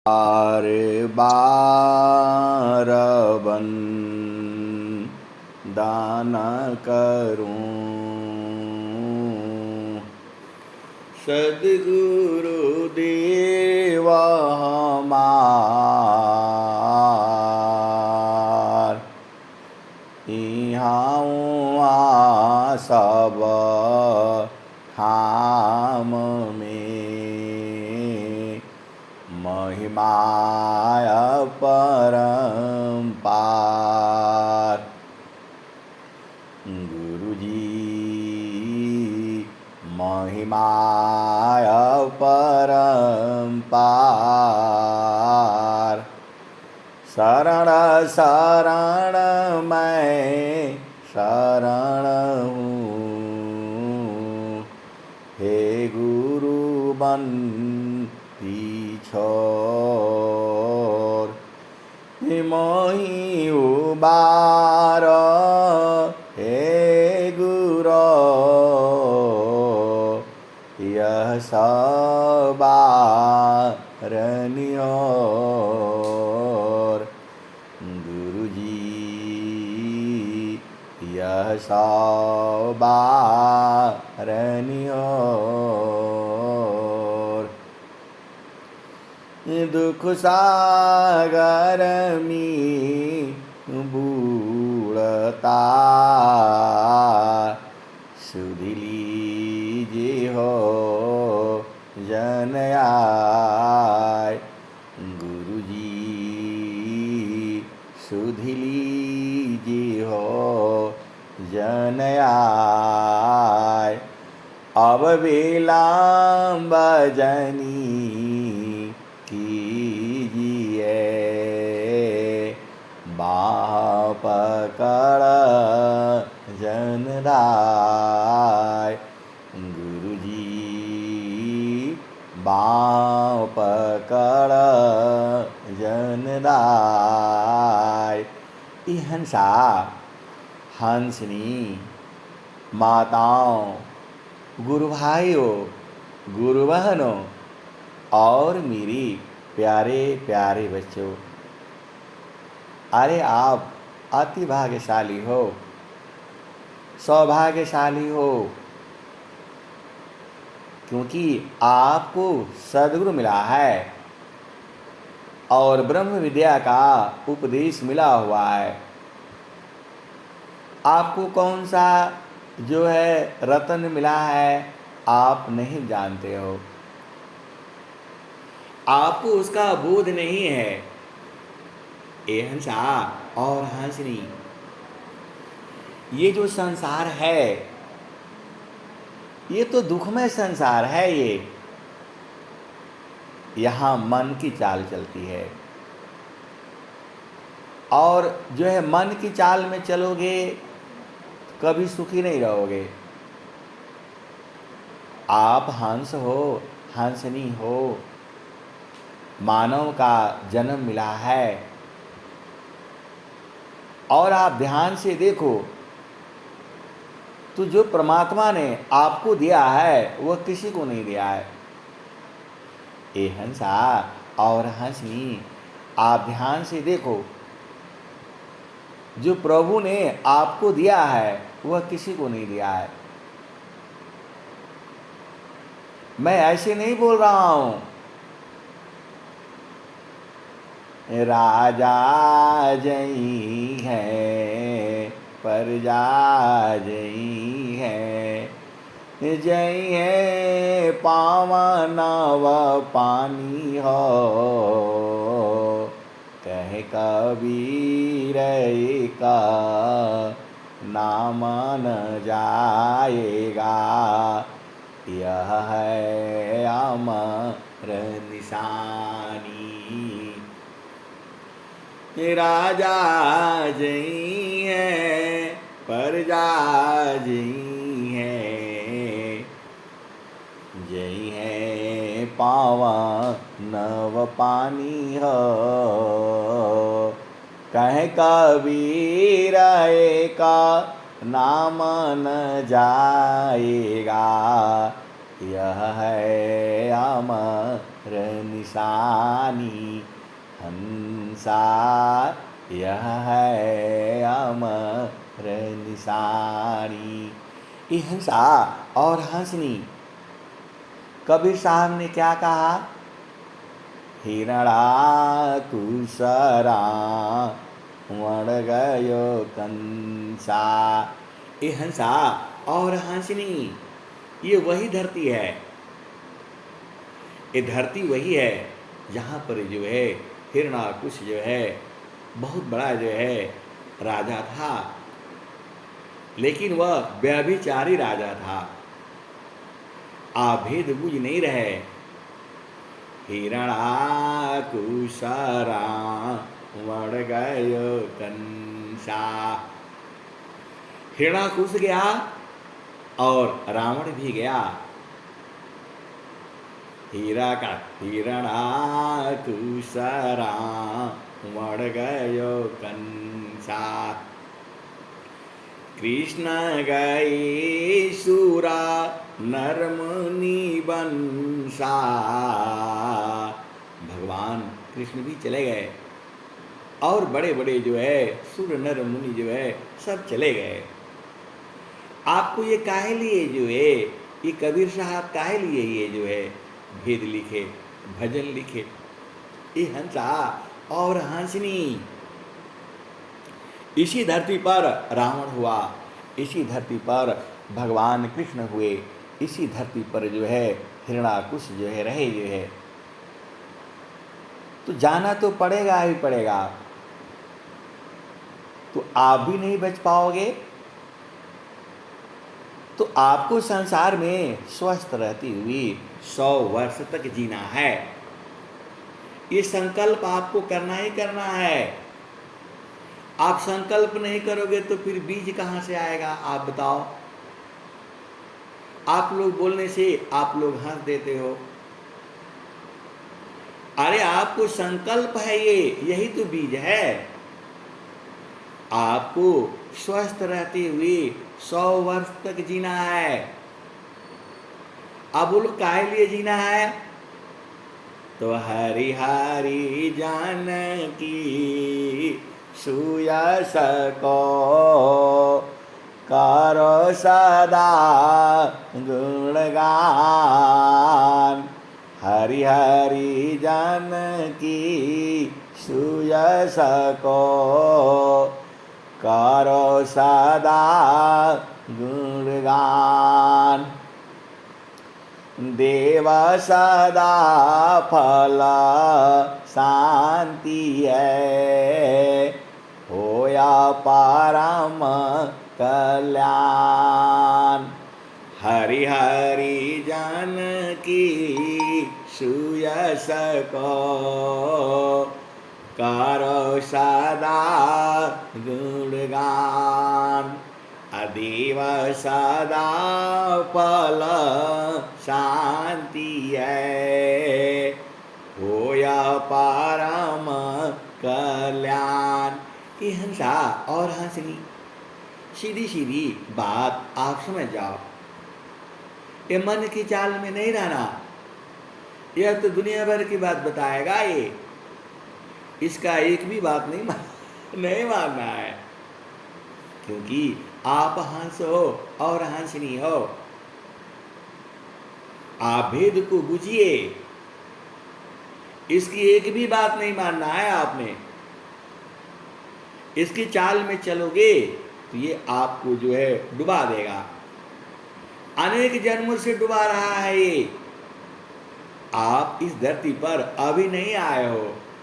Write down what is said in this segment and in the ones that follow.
बार बार दान करूं, सद्गुरु देव हमार। यहाँ सब धाम में महिमाय परम्पार। गुरुजी महिमाय परम्पार। शरण शरण मैं शरण हूँ, हे गुरु बंदी छोर। मोहि उबार हे गुरो, यह सवारनियोर। गुरुजी यह सवारनियोर। दुख सागर में बूढ़ता सुध लीजिए हो जन आय। गुरुजी सुध लीजिए हो जन आय। अब विलंब जनी कीजिए, बाँह पकड़ जन दाय। गुरुजी बाँह पकड़ जन दाय। ई हंसा हंसनी माताओं, गुरु भाइयों, गुरु बहनों और मेरी प्यारे प्यारे बच्चों, अरे आप अति भाग्यशाली हो, सौभाग्यशाली हो, क्योंकि आपको सद्गुरु मिला है और ब्रह्म विद्या का उपदेश मिला हुआ है। आपको कौन सा जो है रत्न मिला है आप नहीं जानते हो, आपको उसका बोध नहीं है। ए हंसा और हंसनी, ये जो संसार है ये तो दुखमय संसार है। ये यहाँ मन की चाल चलती है और जो है मन की चाल में चलोगे कभी सुखी नहीं रहोगे। आप हंस हो, हंसनी हो, मानव का जन्म मिला है और आप ध्यान से देखो तो जो परमात्मा ने आपको दिया है वह किसी को नहीं दिया है। ए हंसा और हंसनी, आप ध्यान से देखो, जो प्रभु ने आपको दिया है वह किसी को नहीं दिया है। मैं ऐसे नहीं बोल रहा हूं। राजा जई है, प्रजा जई है, जई है पावन व पानी हो। कहे कबीर का नाम न जाएगा, यह है अमर निशानी। राजा जई है, प्रजा जई है, जई है पावन व पानी हो। कहे कबीर का नाम न जाएगा, यह है अमर निशानी। हंसा यह है अमर निशानी। ये हंसा और हंसनी, कबीर साहब ने क्या कहा? हिरणाकुसरा मर गयो कंसा। ये हंसा और हंसनी, ये वही धरती है। ये धरती वही है जहाँ पर जो है हिरणाकुश जो है बहुत बड़ा जो है राजा था, लेकिन वह व्यभिचारी राजा था। आभेद बुझ नहीं रहे। हिरणाकुशरा मर गयो कंसा। हिरणाकुश गया और रावण भी गया। हिरणाकुशरा मर गयो कंसा। कृष्ण गए सुरा नर मुनि बंसा। भगवान कृष्ण भी चले गए और बड़े बड़े जो है सुर नर मुनि जो है सब चले गए। आपको ये काहे लिए जो है, ये कबीर साहब काहे लिए ये जो है भेद लिखे, भजन लिखे? ये हंसा और हंसनी, इसी धरती पर रावण हुआ, इसी धरती पर भगवान कृष्ण हुए, इसी धरती पर जो है हिरणाकुश जो है रहे जो है। तो जाना तो पड़ेगा ही पड़ेगा। तो आप भी नहीं बच पाओगे। तो आपको संसार में स्वस्थ रहती हुई 100 वर्ष तक जीना है। ये संकल्प आपको करना ही करना है। आप संकल्प नहीं करोगे तो फिर बीज कहाँ से आएगा? आप बताओ। आप लोग बोलने से आप लोग हंस देते हो। अरे आपको संकल्प है, ये यही तो बीज है। आपको स्वस्थ रहते हुए 100 वर्ष तक जीना है। अब बोलो काहे लिए जीना है? तो हरि हरि जानकी सुयस को करो सदा गुणगान। हरि हरि जानकी सुयस को करो सदा गुणगान। देव सदा फल शांति है, होया परम कल्याण। हरि हरि जानकी सुयस को करो सदा गुणगान। अदेव सदा फल शांति है, होया परम कल्याण। ये हंसा और हंसनी, सीधी सीधी बात आप समझ जाओ। ये मन की चाल में नहीं रहना। यह तो दुनिया भर की बात बताएगा ये, इसका एक भी बात नहीं मानना है। क्योंकि आप हंस हो और हंसनी हो। आप भेद को बुझिए, इसकी एक भी बात नहीं मानना है आपने। इसकी चाल में चलोगे तो ये आपको जो है डुबा देगा। अनेक जन्मों से डुबा रहा है ये। आप इस धरती पर अभी नहीं आए हो,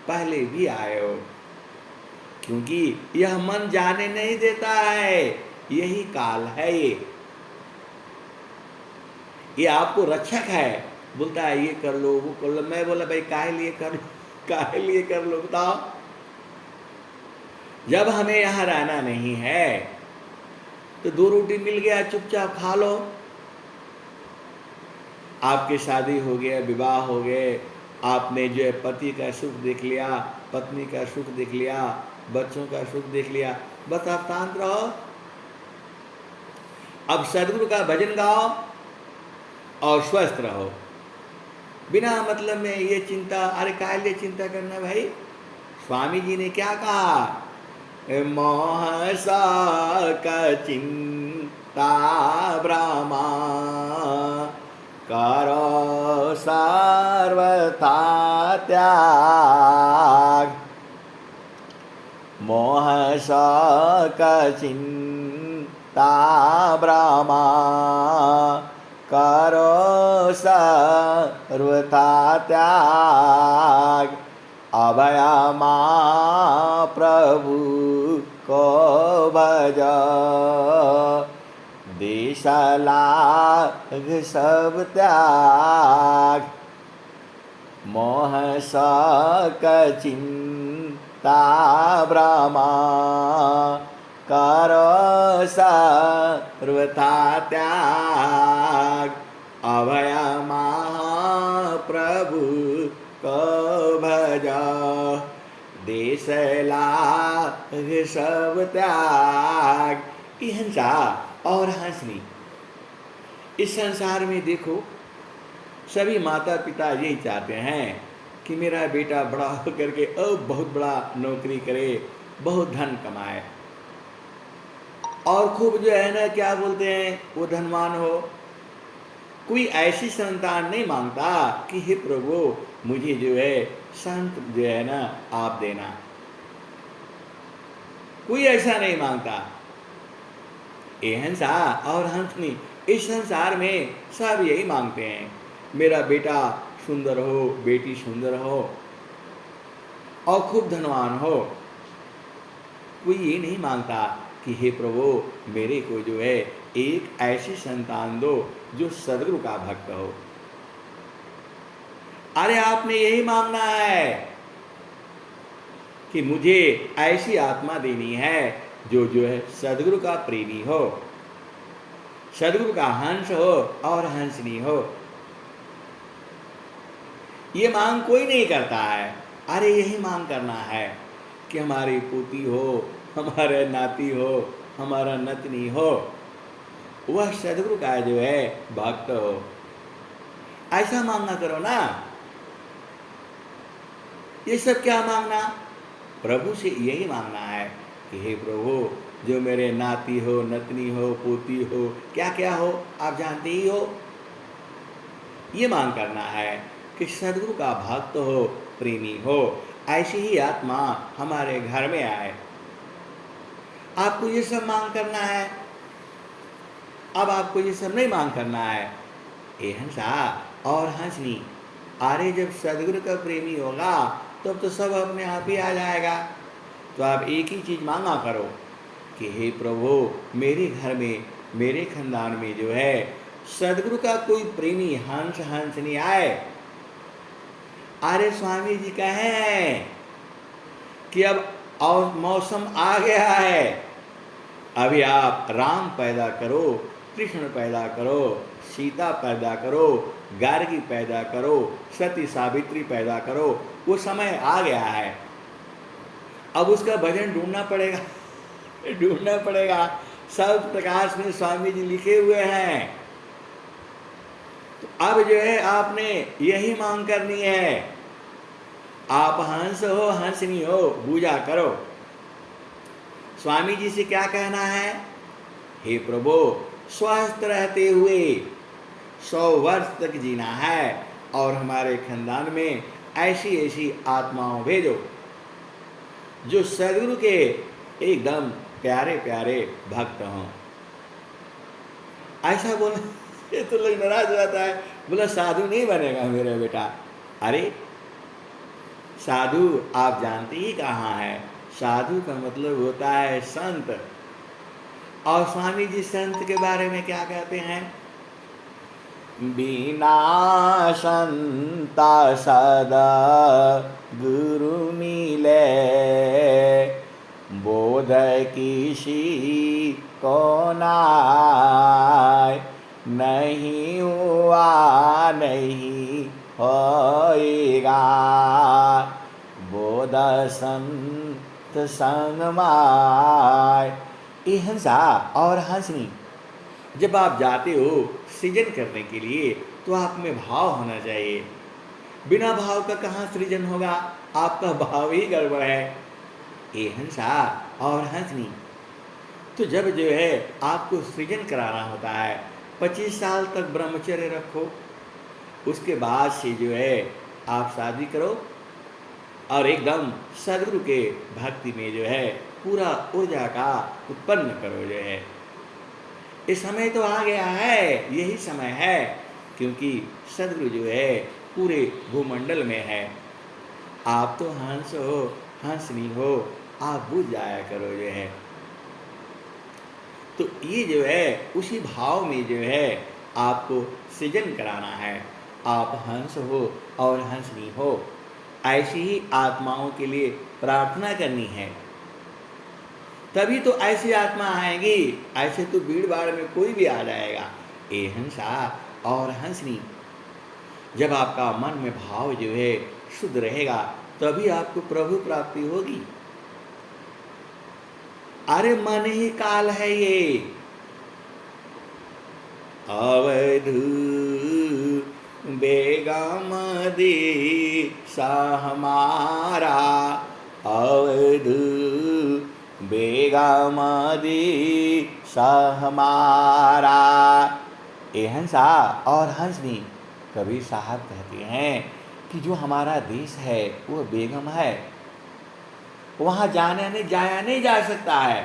पहले भी आए हो। क्योंकि यह मन जाने नहीं देता है, यही काल है ये आपको रक्षक है। बोलता है ये कर लो वो कर लो। मैं बोला भाई काहे लिए कर लो, काहे लिए कर लो बताओ। जब हमें यहाँ रहना नहीं है तो 2 रोटी मिल गया चुपचाप खा लो। आपकी शादी हो गया, विवाह हो गए, आपने जो है पति का सुख देख लिया, पत्नी का सुख देख लिया, बच्चों का सुख देख लिया, बस आप शांत रहो। अब सदगुरु का भजन गाओ और स्वस्थ रहो। बिना मतलब में ये चिंता, अरे काहे लिए चिंता करना भाई? स्वामी जी ने क्या कहा? मोह साक चिंता भ्रमा, करो सर्वथा त्याग। मोह साक चिंता भ्रमा, करो सर्वथा त्याग। अभया मां प्रभु को भज, देश लाग सब त्याग। मोह शक चिंता भ्रमा, करो सर्वथा त्याग। अभय महाप्रभु को भज, देश लाग सब त्याग। ये हंसा और हंसनी। इस संसार में देखो, सभी माता पिता यही चाहते हैं कि मेरा बेटा बड़ा होकर के अब बहुत बड़ा नौकरी करे, बहुत धन कमाए, और खूब जो है ना क्या बोलते हैं, वो धनवान हो। कोई ऐसी संतान नहीं मांगता कि हे प्रभु मुझे जो है संत जो है ना आप देना। कोई ऐसा नहीं मांगता। ये हंसा और हंसनी, इस संसार में सब यही मांगते हैं, मेरा बेटा सुंदर हो, बेटी सुंदर हो और खूब धनवान हो। कोई ये नहीं मांगता कि हे प्रभु मेरे को जो है एक ऐसी संतान दो जो सदगुरु का भक्त हो। अरे आपने यही मांगना है कि मुझे ऐसी आत्मा देनी है जो है सदगुरु का प्रेमी हो, सदगुरु का हंस हो और हंसनी हो। ये मांग कोई नहीं करता है। अरे यही मांग करना है कि हमारी पोती हो, हमारे नाती हो, हमारा नतनी हो, वह सदगुरु का जो है भक्त हो। ऐसा मांगना करो ना। ये सब क्या मांगना? प्रभु से यही मांगना है कि हे प्रभु जो मेरे नाती हो, नतनी हो, पोती हो, क्या क्या हो आप जानते ही हो। ये मांग करना है कि सदगुरु का भक्त हो, प्रेमी हो, ऐसी ही आत्मा हमारे घर में आए। आपको ये सब मांग करना है। अब आपको ये सब नहीं मांग करना है। ये हंसा और हंसनी। अरे जब सदगुरु का प्रेमी होगा तब तो सब अपने आप ही आ जाएगा। तो आप एक ही चीज मांगा करो कि हे प्रभु मेरे घर में, मेरे खानदान में जो है सदगुरु का कोई प्रेमी हंस हंसनी आए। अरे स्वामी जी कहे हैं कि अब और मौसम आ गया है, अभी आप राम पैदा करो, कृष्ण पैदा करो, सीता पैदा करो, गार्गी पैदा करो, सती सावित्री पैदा करो। वो समय आ गया है। अब उसका भजन ढूंढना पड़ेगा, ढूंढना पड़ेगा। सब प्रकाश में स्वामी जी लिखे हुए हैं। तो अब जो है आपने यही मांग करनी है। आप हंस हो, हंसनी हो, पूजा करो। स्वामी जी से क्या कहना है? हे प्रभु स्वस्थ रहते हुए 100 वर्ष तक जीना है और हमारे खानदान में ऐसी ऐसी आत्माओं भेजो जो सदगुरु के एकदम प्यारे प्यारे भक्त हों। ऐसा बोले तो लोग नाराज हो जाता है, बोला साधु नहीं बनेगा मेरा बेटा। अरे साधु आप जानते ही कहाँ है। साधु का मतलब होता है संत। और स्वामी जी संत के बारे में क्या कहते हैं? बिना संता सदा गुरु मिले, बोध किसी को नाय, नहीं हुआ नहीं होएगा, बोध संत संग माय। ये हंसा और हंसनी। जब आप जाते हो सृजन करने के लिए तो आप में भाव होना चाहिए। बिना भाव का कहाँ सृजन होगा? आपका भाव ही गड़बड़ है। ए हंसा और हंसनी, तो जब जो है आपको सृजन कराना होता है, 25 साल तक ब्रह्मचर्य रखो, उसके बाद से जो है आप शादी करो और एकदम सदगुरु के भक्ति में जो है पूरा ऊर्जा का उत्पन्न करो जो है। ये समय तो आ गया है, यही समय है, क्योंकि सदगुरु जो है पूरे भूमंडल में है। आप तो हंस हो, हंसनी हो, आप बुझ जाया करो जो है। तो ये जो है उसी भाव में जो है आपको सृजन कराना है। आप हंस हो और हंसनी हो, ऐसी ही आत्माओं के लिए प्रार्थना करनी है, तभी तो ऐसी आत्मा आएगी। ऐसे तो भीड़ भाड़ में कोई भी आ जाएगा। ए हंसा और हंसनी, जब आपका मन में भाव जो है शुद्ध रहेगा, तभी आपको प्रभु प्राप्ति होगी। अरे मन ही काल है ये। अवधू बेगम दिशा हमारा, अवधू बेगम दिशा हमारा। ए हंसा और हंसनी, कबीर साहब कहते हैं कि जो हमारा देश है वो बेगम है, वहाँ जाया नहीं जा सकता है।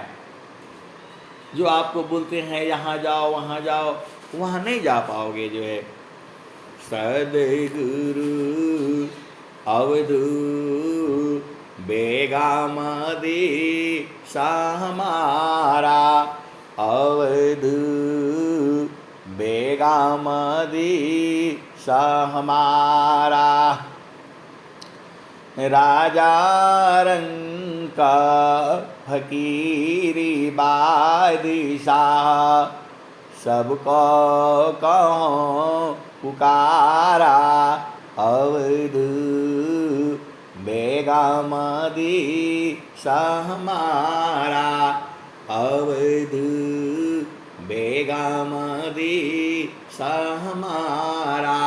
जो आपको बोलते हैं यहाँ जाओ वहाँ जाओ, वहाँ नहीं जा पाओगे जो है। सद्गुरु अवधू बेगम दिशा हमारा, अवधू बेगम दिशा हमारा। राजा रंग का फकीरी बादशाह, सबको कहो पुकारा, अवधू बेगम दिशा हमारा, अवधू बेगम दिशा हमारा।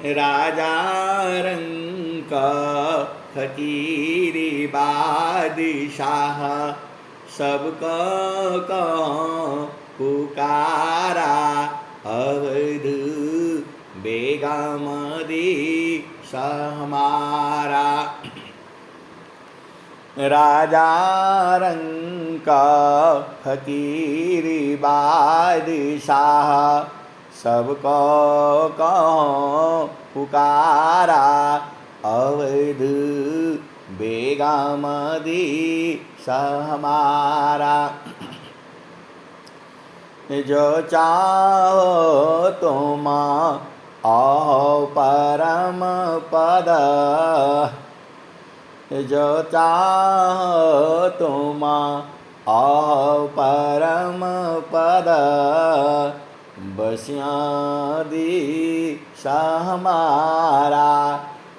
राजा रंग का फकीरी बादशाह, सबको कहो पुकारा, अवधू बेगम दिशा हमारा। राजा रंग का फकीरी बादशाह, सबको कहो पुकारा, अवधू बेगम दिशा हमारा। जो चाहो तुम आओ परम पद, जो चाहो तुम आओ परम पद, बसिया दिशा हमारा,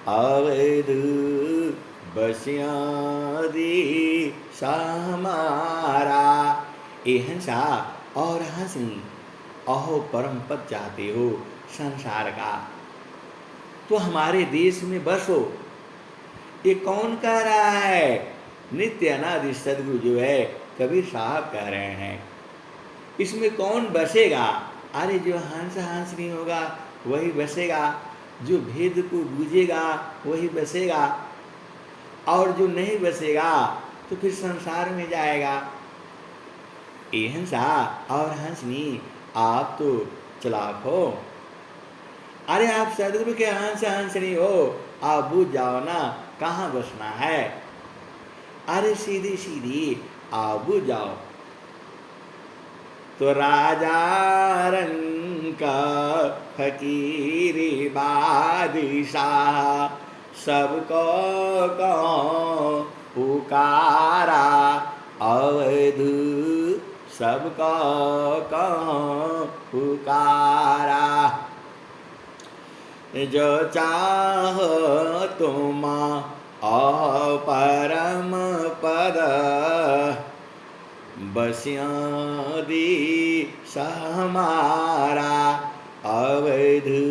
अवधू बसिया दिशा हमारा। ए हंसा और हंसनी, अहो परम पद चाहते हो संसार का, तो हमारे देश में बसो। ये कौन कह रहा है? नित्य अनादि सद्गुरु जो है कबीर साहब कह रहे हैं। इसमें कौन बसेगा? अरे जो हंस हंसनी होगा वही बसेगा, जो भेद को बूझेगा वही बसेगा, और जो नहीं बसेगा तो फिर संसार में जाएगा। ए हंसा और हंसनी, आप तो चलाक हो। अरे आप सदगुरु के हंस हंसनी हो, आप बूझ जाओ ना कहाँ बसना है। अरे सीधी सीधी आप बूझ जाओ। तो राजा रंग का फकीरी बादशाह, सबको कहो पुकारा, अवधू सबको कहो पुकारा। जो चाहो तुम आओ परम पद, बसिया दिशा हमारा, अवधू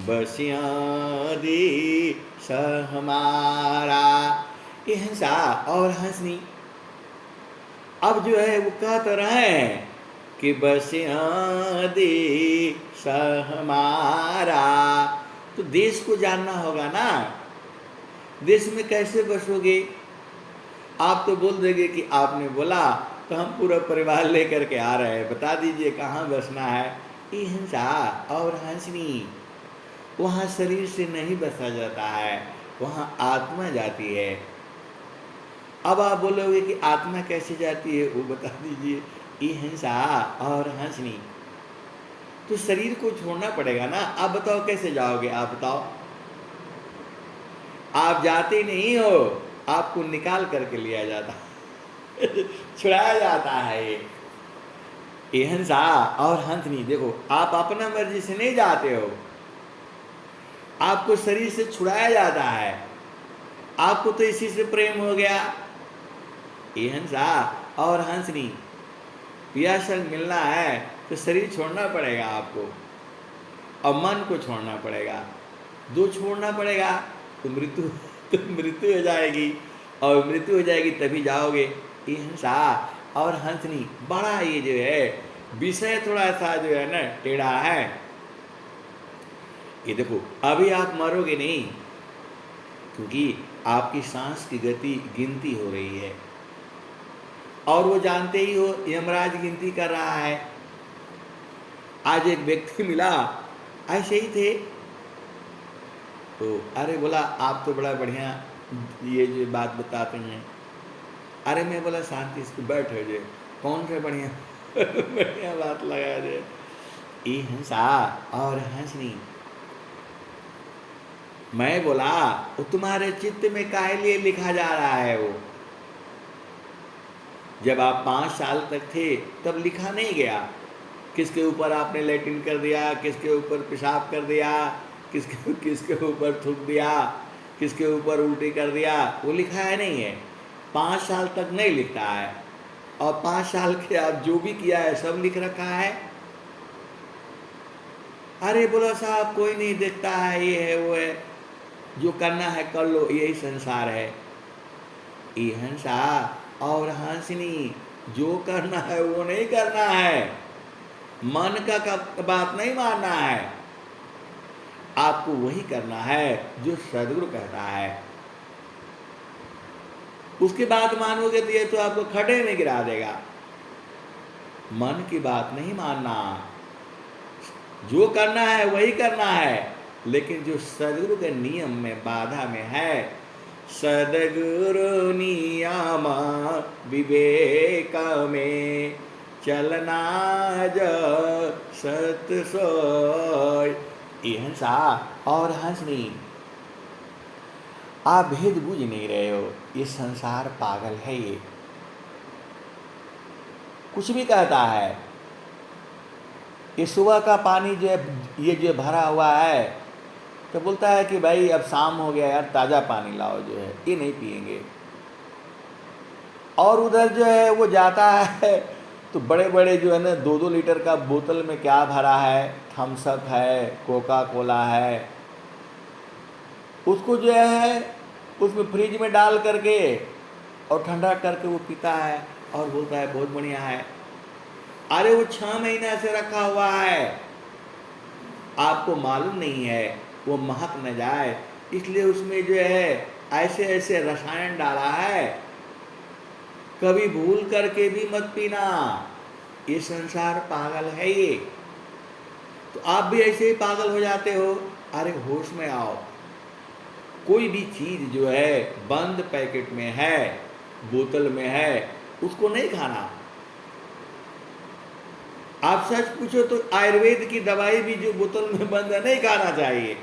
बसियादी स हमारा। ये हंसा और हंसनी अब जो है वो कह तो रहे हैं कि बसियादी स हमारा। तो देश को जानना होगा ना, देश में कैसे बसोगे? आप तो बोल देंगे कि आपने बोला तो हम पूरा परिवार लेकर के आ रहे हैं, बता दीजिए कहाँ बसना है। ये हिंसा और हंसनी वहाँ शरीर से नहीं बसा जाता है, वहाँ आत्मा जाती है। अब आप बोलोगे कि आत्मा कैसे जाती है, वो बता दीजिए। ये हिंसा और हंसनी तो शरीर को छोड़ना पड़ेगा ना। आप बताओ कैसे जाओगे? आप बताओ। आप जाते नहीं हो, आपको निकाल करके लिया जाता छुड़ाया जाता है। ये हंसा और हंसनी देखो, आप अपना मर्जी से नहीं जाते हो, आपको शरीर से छुड़ाया जाता है। आपको तो इसी से प्रेम हो गया। ये हंसा और हंसनी पियासल मिलना है तो शरीर छोड़ना पड़ेगा आपको, और मन को छोड़ना पड़ेगा। दो छोड़ना पड़ेगा तो मृत्यु हो जाएगी, और मृत्यु हो जाएगी तभी जाओगे। ये हंसा और हंसनी बड़ा ये जो है विषय थोड़ा सा जो है ना टेढ़ा है। ये देखो अभी आप मरोगे नहीं, क्योंकि आपकी सांस की गति गिनती हो रही है, और वो जानते ही हो यमराज गिनती कर रहा है। आज एक व्यक्ति मिला, ऐसे ही थे, तो अरे बोला आप तो बड़ा बढ़िया ये जो बात बताते हैं। अरे मैं बोला शांति से बैठो जे, कौन से बढ़िया बढ़िया बात लगा दे। ये हंसा और हंसनी मैं बोला वो तुम्हारे चित्त में काहे लिए लिखा जा रहा है? वो जब आप 5 साल तक थे तब लिखा नहीं गया। किसके ऊपर आपने लैट्रिन कर दिया, किसके ऊपर पेशाब कर दिया, किसके ऊपर थूक दिया, किसके ऊपर उल्टी कर दिया, वो लिखा है नहीं है। 5 साल तक नहीं लिखा है, और 5 साल के आप जो भी किया है सब लिख रखा है। अरे बोला साहब कोई नहीं देखता है, ये है वो है, जो करना है कर लो, यही संसार है। ये हंसा और हंसनी जो करना है वो नहीं करना है, मन का बात नहीं मानना है, आपको वही करना है जो सदगुरु कहता है। उसकी बात मानोगे तो ये तो आपको खड्डे में गिरा देगा। मन की बात नहीं मानना, जो करना है वही करना है, लेकिन जो सदगुरु के नियम में बाधा में है, सदगुरु नियम विवेक में चलना जो सत सोय। ये हंसा और हंसनी आप भेद बूझ नहीं रहे हो। ये संसार पागल है, ये कुछ भी कहता है। ये सुबह का पानी जो है ये जो भरा हुआ है, तो बोलता है कि भाई अब शाम हो गया यार, ताज़ा पानी लाओ, जो है ये नहीं पिएंगे। और उधर जो है वो जाता है तो बड़े बड़े जो है ना 2-2 लीटर का बोतल में क्या भरा है, थम्स अप है, कोका कोला है, उसको जो है उसमें फ्रिज में डाल करके और ठंडा करके वो पीता है और बोलता है बहुत बढ़िया है। अरे वो 6 महीने से रखा हुआ है, आपको मालूम नहीं है वो महक न जाए, इसलिए उसमें जो है ऐसे ऐसे रसायन डाला है। कभी भूल करके भी मत पीना, ये संसार पागल है ये। तो आप भी ऐसे ही पागल हो जाते हो। अरे होश में आओ। कोई भी चीज़ जो है बंद पैकेट में है, बोतल में है, उसको नहीं खाना। आप सच पूछो तो आयुर्वेद की दवाई भी जो बोतल में बंद है नहीं खाना चाहिए।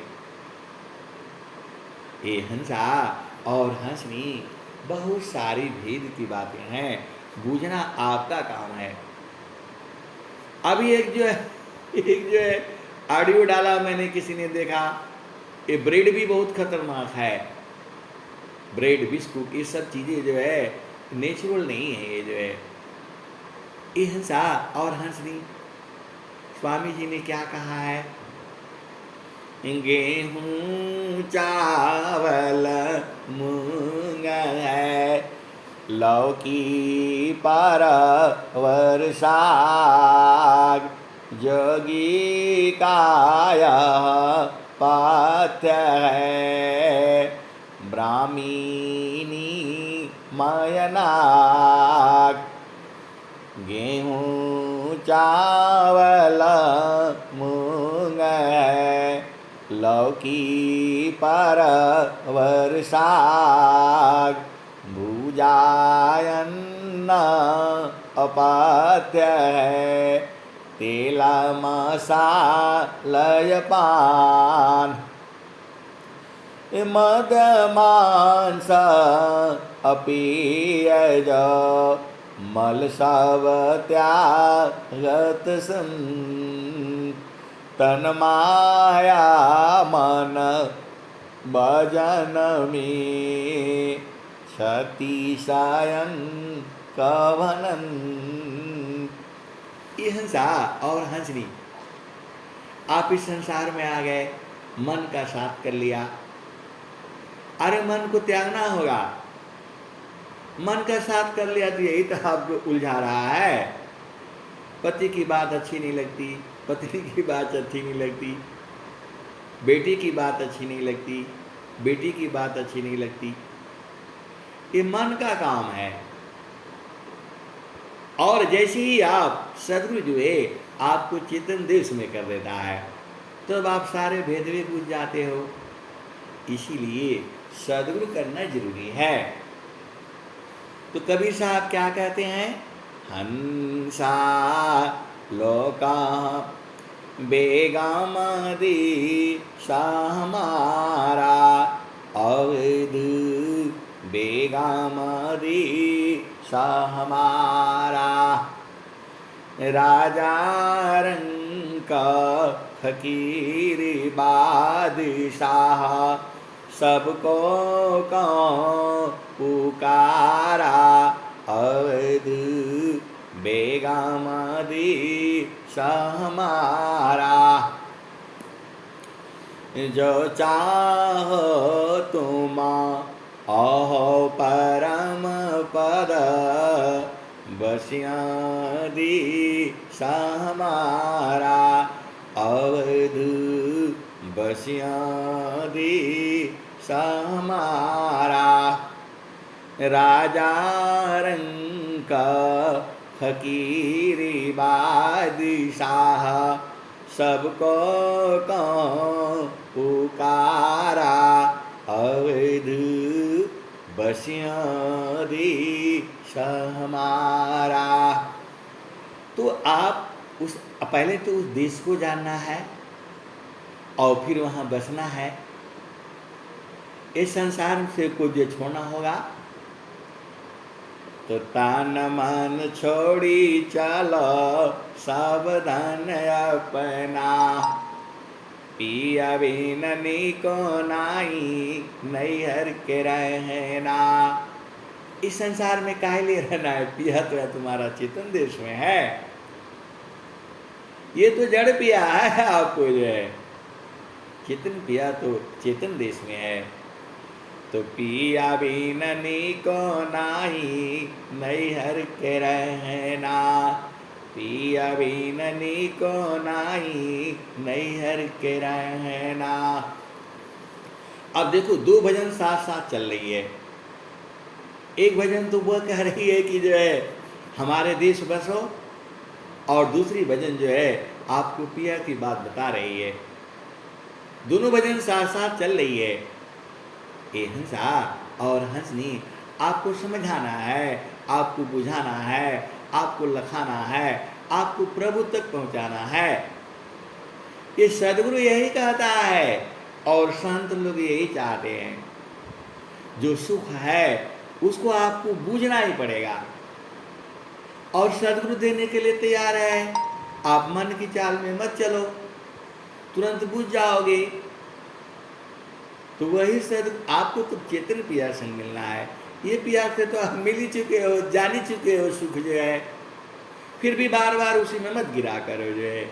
ये हंसा और हंसनी बहुत सारी भेद की बातें हैं, बूझना आपका काम है। अभी एक जो है ऑडियो डाला मैंने, किसी ने देखा, ये ब्रेड भी बहुत खतरनाक है। ब्रेड, बिस्कुट, ये सब चीज़ें जो है नेचुरल नहीं है। ये जो है ये हंसा और हंसनी, स्वामी जी ने क्या कहा है गेहूँ चावल मूंग है, लौकी परवर साग, जोगी काया पाथ्य है, ब्राह्मीनी मयनाग। गेहूँ चावल मूंग है, लौकी परवर साग, भुजायन्न अपत्य है, तेला मसालय पान, मद मांस अपियज, मल सब त्यागत सन, तन माया मन भजन में, क्षति सायं कवनन। ये हंसा और हंसनी, आप इस संसार में आ गए, मन का साथ कर लिया। अरे मन को त्यागना होगा, मन का साथ कर लिया तो यही तो आपको उलझा रहा है। पति की बात अच्छी नहीं लगती, पत्नी की बात अच्छी नहीं लगती, बेटी की बात अच्छी नहीं लगती, बेटी की बात अच्छी नहीं लगती। ये मन का काम है। और जैसे ही आप सदगुरु जो है आपको चेतन देश में कर देता है, तब तो आप सारे भेद भी बुझ जाते हो। इसीलिए सदगुरु करना जरूरी है। तो कबीर साहब क्या कहते हैं? हंसा लोका बेगामदी हमारा, अवध बेगामदी हमारा, राजा रंग फकीर बादशाह, सबको कौन पुकारा, अवध बेगामदी हमारा, जो चाहो तुम अहो परम पद, बसियादी हमारा, अवध बसियादी हमारा, राजा रंग फकीर बादशाह, सबको कौन पुकारा, अवध बसियादी हमारा। तो आप उस पहले तो उस देश को जानना है और फिर वहाँ बसना है। इस संसार से को जो छोड़ना होगा तो तान मन छोड़ी चलो सावधान अपना, पिया बिन निको नाई नैहर के रहना। इस संसार में काहे लिए रहना है? पिया तो तुम्हारा चेतन देश में है, ये तो जड़ पिया है आपको जो है, चेतन पिया तो चेतन देश में है। तो पिया बिन निको नाई नैहर के रहना, पिया बिन निको नाई नैहर के रहना। अब देखो दो भजन साथ साथ चल रही है। एक भजन तो वह कह रही है कि जो है हमारे देश बसो, और दूसरी भजन जो है आपको पिया की बात बता रही है। दोनों भजन साथ साथ चल रही है। ये हंसा और हंसनी आपको समझाना है, आपको बुझाना है, आपको लखाना है, आपको प्रभु तक पहुंचाना है। ये सदगुरु यही कहता है और संत लोग यही चाहते हैं। जो सुख है उसको आपको बूझना ही पड़ेगा, और सदगुरु देने के लिए तैयार है। आप मन की चाल में मत चलो, तुरंत बूझ जाओगे। तो वही आपको तो चेतन पिया संग मिलना है। ये पिया से तो आप मिल ही चुके हो, जान ही चुके हो सुख जो है, फिर भी बार बार उसी में मत गिरा करो जो है।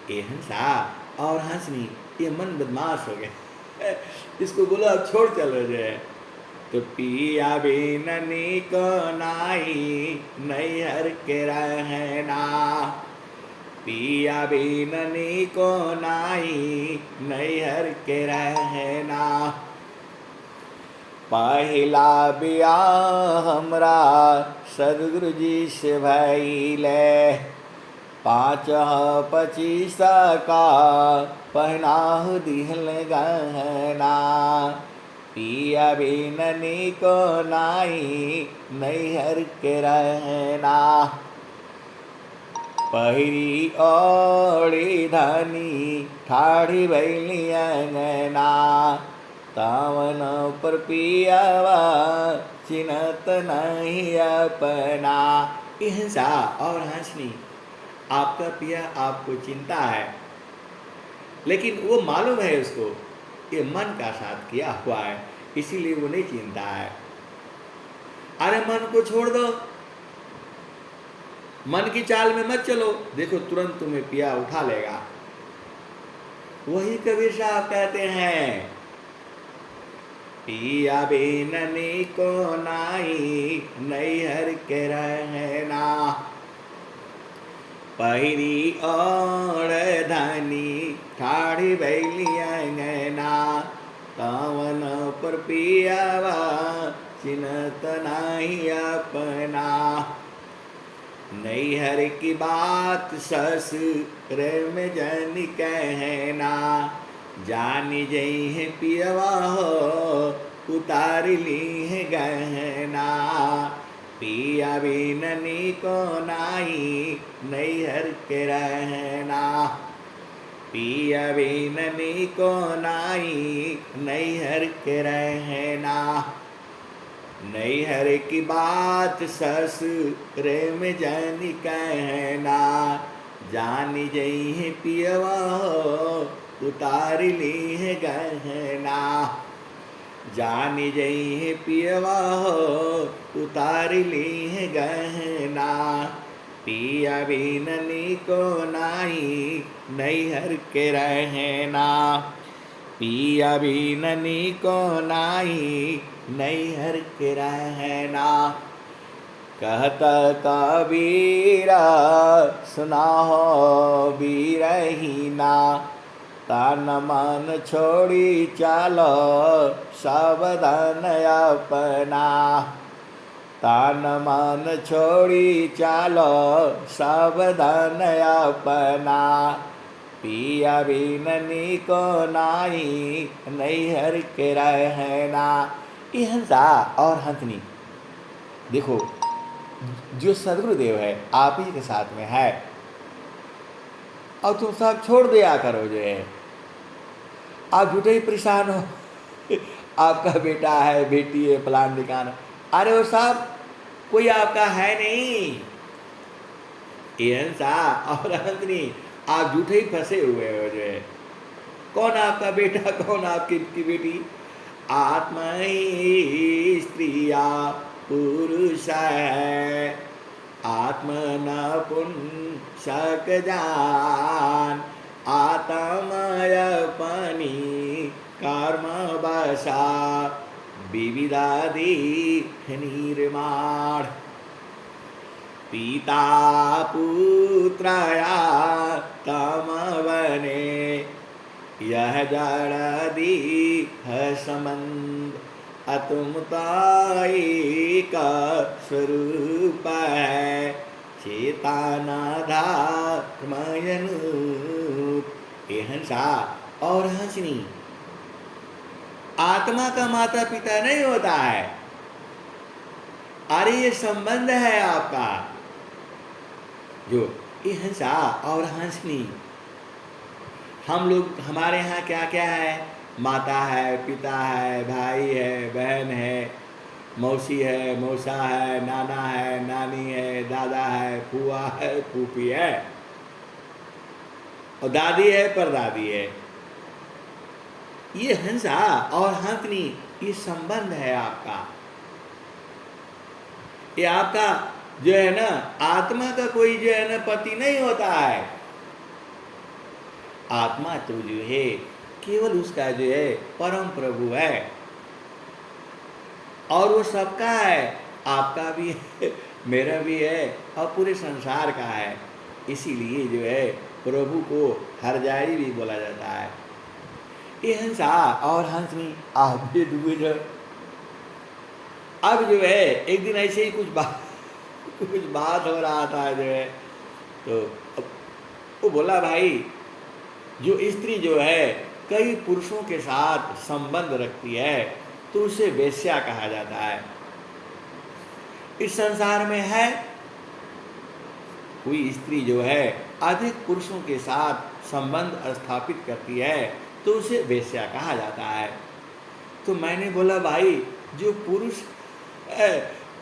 ये हंसा और हंसनी ये मन बदमाश हो गया। इसको बोलो अब छोड़ चलो जो है। तो पिया बिन नीको नाई नैहर के रहना, पिया बिन नीको नाई नैहर के रहना। पहिला बियाह हमरा सदगुरु जी से भइले, 5-25 का पहनाह दिहल गहना। पिया बिन नीको नाई नैहर के रहना, पहिरी ओढ़ी धनी ठाढ़ी भैली अंगना। तावन पर पियावा चिन्हत नहीं अपना। हिंसा और हंसनी, आपका पिया आपको चिंता है, लेकिन वो मालूम है उसको ये मन का साथ किया हुआ है, इसीलिए वो नहीं चिंता है। अरे मन को छोड़ दो, मन की चाल में मत चलो, देखो तुरंत तुम्हें पिया उठा लेगा। वही कबीर साहब कहते हैं, पिया बिन नीको नाई नैहर के रहना, पहिरी ओढ़ धनी ठाढ़ी भैली अंगना। तावन पर पियावा चिन्हत नहीं अपना, नैहर की बात ससुर में जन कहना। जानी जई है पियवा हो उतार ली है गहना, पिया बिन नीको नाई नैहर के रहना, पिया बिन नीको नाई नैहर के रहना। नैहर की बात ससुर में जन कहना, जानी जई है पियवा हो उतार ली है गहना, जानी जई है पियवा हो उतार ली है गहना। पिया बिन नीको नाई नैहर के रहना, पिया बिन नीको नाई नैहर के रहना। कहता कबीरा सुना हो बीरहीना, तान मन छोड़ी चालो सावधान अपना, तान मन छोड़ी चालो सावधान अपना। पिया बिन नीको नाई नैहर के रहना। ये हंसा और हंसनी, देखो जो सदगुरुदेव है आप ही के साथ में है, और तुम सब छोड़ दिया करो जो है। आप झूठे ही परेशान हो, आपका बेटा है, बेटी है, फलान दिखाना, अरे वो सब कोई आपका है नहीं। ये हंसा और हंसनी, आप झूठे ही फंसे हुए हो जो है। कौन आपका बेटा, कौन आपकी बेटी? आत्मा ही स्त्रिया पुरुष है, आत्मन पुंसक जान, आत्मय पनी कर्म बसा विविधादि निर्माण। पिता पुत्रया तम बने, यह जड़दी है संबंध, अतुमताई का स्वरूप है, चेतना धात्मयन। ये हंसा और हंसनी, आत्मा का माता पिता नहीं होता है, अरे ये संबंध है आपका। जो ये हंसा और हंसनी, हम लोग हमारे यहाँ क्या क्या है, माता है, पिता है, भाई है, बहन है, मौसी है, मौसा है, नाना है, नानी है, दादा है, फूआ है, फूफी है, और दादी है, परदादी है। ये हंसा और हंसनी, ये संबंध है आपका। ये आपका जो है ना, आत्मा का कोई जो है ना पति नहीं होता है। आत्मा तो जो है केवल उसका जो है परम प्रभु है, और वो सबका है, आपका भी है, मेरा भी है, और पूरे संसार का है। इसीलिए जो है प्रभु को हरजाई भी बोला जाता है। ये हंसा और हंसनी आप भी द्विज। अब जो है एक दिन ऐसे ही कुछ बात हो रहा था जो है, तो वो बोला भाई, जो स्त्री जो है कई पुरुषों के साथ संबंध रखती है तो उसे वेश्या कहा जाता है। इस संसार में है कोई स्त्री जो है अधिक पुरुषों के साथ संबंध स्थापित करती है तो उसे वेश्या कहा जाता है। तो मैंने बोला भाई, जो पुरुष है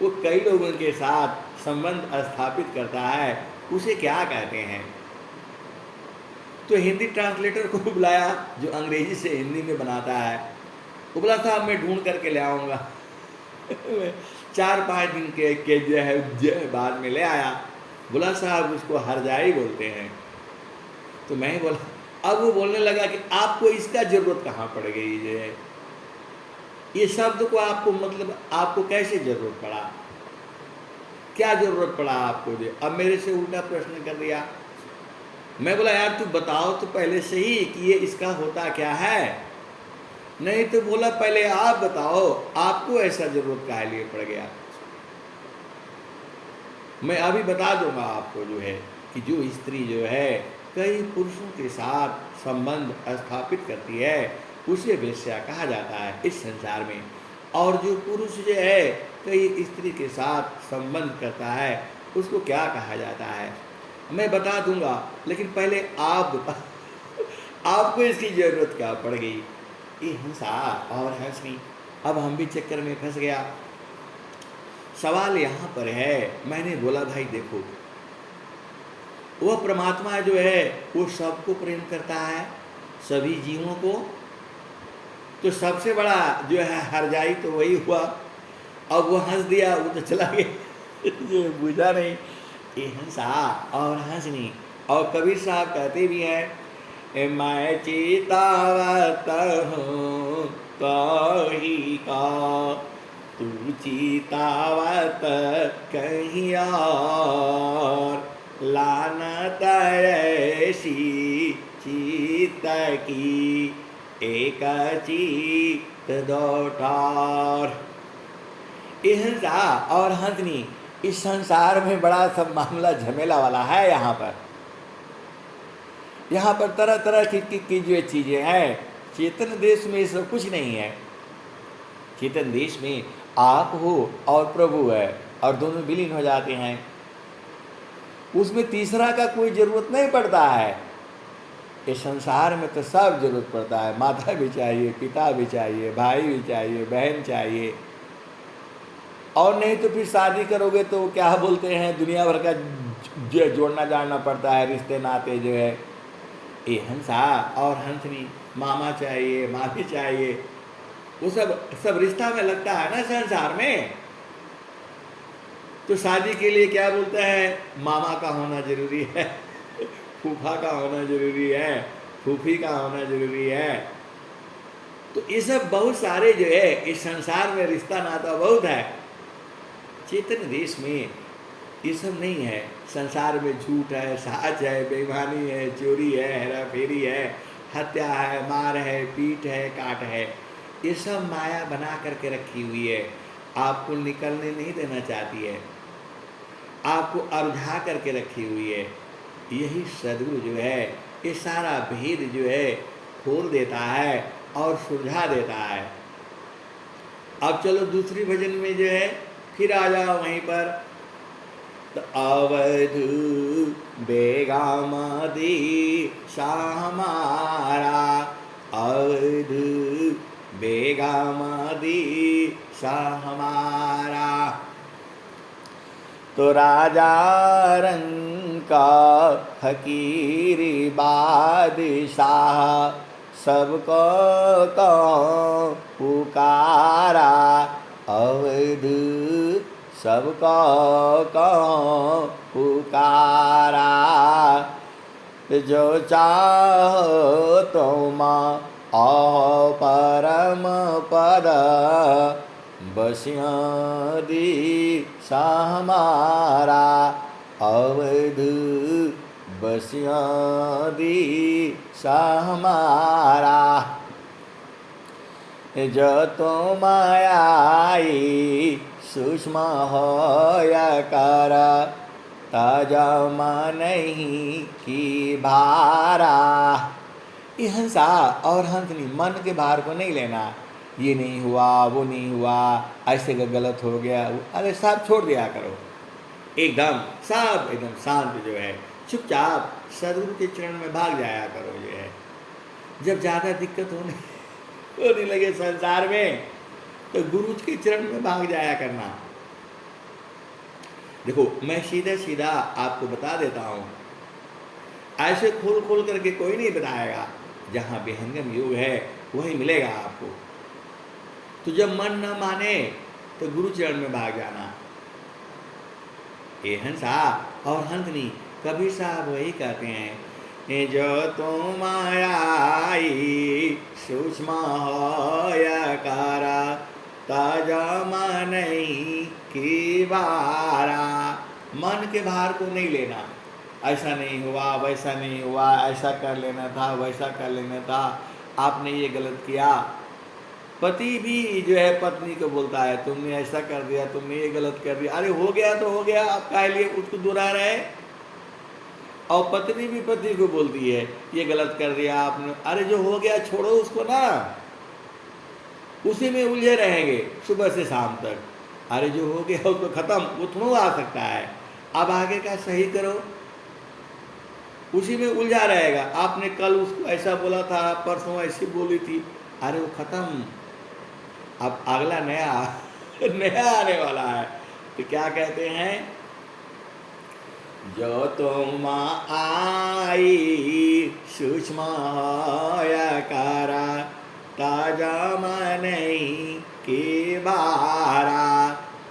वो कई लोगों के साथ संबंध स्थापित करता है उसे क्या कहते हैं? तो हिंदी ट्रांसलेटर को बुलाया जो अंग्रेजी से हिंदी में बनाता है। वो बोला था मैं ढूंढ करके ले आऊँगा। 4-5 दिन के जो है बाद में ले आया। बोला साहब उसको हरजाई बोलते हैं। तो मैं बोला, अब वो बोलने लगा कि आपको इसका जरूरत कहाँ पड़ गई जो है, ये शब्द को आपको मतलब आपको कैसे जरूरत पड़ा, क्या जरूरत पड़ा आपको जो? अब मेरे से उल्टा प्रश्न कर दिया। मैं बोला यार तू बताओ तो पहले सही कि ये इसका होता क्या है। नहीं तो बोला पहले आप बताओ आपको ऐसा जरूरत काहे लिए पड़ गया। मैं अभी बता दूंगा आपको जो है कि जो स्त्री जो है कई पुरुषों के साथ संबंध स्थापित करती है उसे वेश्या कहा जाता है इस संसार में, और जो पुरुष जो है कई स्त्री के साथ संबंध करता है उसको क्या कहा जाता है मैं बता दूंगा, लेकिन पहले आप बता आपको इसकी जरूरत क्या पड़ गई। ये हंसा और हंसनी, अब हम भी चक्कर में फंस गया। सवाल यहाँ पर है, मैंने बोला भाई देखो, वह परमात्मा जो है वो सबको प्रेम करता है, सभी जीवों को, तो सबसे बड़ा जो है हरजाई तो वही हुआ। अब वो हंस दिया, वो तो चला गया ये बुझा नहीं। ये हंसा और हंसनी, और कबीर साहब कहते भी हैं, मैं चेतावत हूँ कहीं का, तू चीतावत कहीं और, लानत ऐसी चीत की एक चीत दो टार। ये हंसा और हंसनी, इस संसार में बड़ा सब मामला झमेला वाला है। यहाँ पर तरह तरह की जो चीज़ें हैं। चेतन देश में सब कुछ नहीं है। चेतन देश में आप हो और प्रभु है, और दोनों विलीन हो जाते हैं। उसमें तीसरा का कोई जरूरत नहीं पड़ता है। इस संसार में तो सब जरूरत पड़ता है। माता भी चाहिए, पिता भी चाहिए, भाई भी चाहिए, बहन चाहिए, और नहीं तो फिर शादी करोगे तो क्या बोलते हैं, दुनिया भर का जोड़ना जानना पड़ता है, रिश्ते नाते जो है। ये हंसा और हंसनी, मामा चाहिए, मामी चाहिए, वो सब रिश्ता में लगता है ना संसार में। तो शादी के लिए क्या बोलते हैं, मामा का होना जरूरी है, फूफा का होना जरूरी है, फूफी का होना जरूरी है। तो ये सब बहुत सारे जो है इस संसार में रिश्ता नाता बहुत है। चेतन देश में ये सब नहीं है। संसार में झूठ है, साच है, बेईमानी है, चोरी है, हेरा फेरी है, हत्या है, मार है, पीट है, काट है, ये सब माया बना करके रखी हुई है। आपको निकलने नहीं देना चाहती है, आपको अवझा करके रखी हुई है। यही सद्गुरु जो है ये सारा भेद जो है खोल देता है और सुलझा देता है। अब चलो दूसरी भजन में जो है फिर आ जाओ वहीं पर। तो अवध बेगामदी हमारा, अवध बेगामदी हमारा, तो राजा रंग का फकीरी बादशाह, सबको तो पुकारा, अवध सबको को पुकारा, जो चाहो तुम आहो परम पद बस्यादी हमारा अवध बस्यादी हमारा जो तो मायाई सूक्ष्म होयकर ताजा नहीं की भारा। ये हंसा और हंसनी मन के भार को नहीं लेना, ये नहीं हुआ वो नहीं हुआ ऐसे का गलत हो गया, अरे सब छोड़ दिया करो, एकदम सब एकदम शांत जो है चुपचाप सदगुरु के चरण में भाग जाया करो। जो है जब ज़्यादा दिक्कत होने लगे संसार में तो गुरु के चरण में भाग जाया करना। देखो मैं सीधा सीधा आपको बता देता हूँ, ऐसे खोल खोल करके कोई नहीं बताएगा। जहाँ विहंगम योग है वही मिलेगा आपको। तो जब मन न माने तो गुरु चरण में भाग जाना। ये हंसा और हंसनी कबीर साहब वही कहते हैं, जो तुम आई सूक्ष्म होयकर ताजा मन की बारा। मन के भार को नहीं लेना, ऐसा नहीं हुआ वैसा नहीं हुआ, ऐसा कर लेना था वैसा कर लेना था, आपने ये गलत किया। पति भी जो है पत्नी को बोलता है तुमने ऐसा कर दिया, तुमने ये गलत कर दिया, अरे हो गया तो हो गया, आप काहे लिए उसको दोहरा रहे। और पत्नी भी पति को बोलती है ये गलत कर दिया आपने, अरे जो हो गया छोड़ो उसको ना, उसी में उलझे रहेंगे सुबह से शाम तक। अरे जो हो गया उसको खत्म, वो थोड़ा आ सकता है, अब आगे का सही करो, उसी में उलझा रहेगा। आपने कल उसको ऐसा बोला था, परसों ऐसी बोली थी, अरे वो खत्म, अब अगला नया नया आने वाला है। तो क्या कहते हैं, जो तुम आई सूक्ष्म होयकर ताजा मन की बारा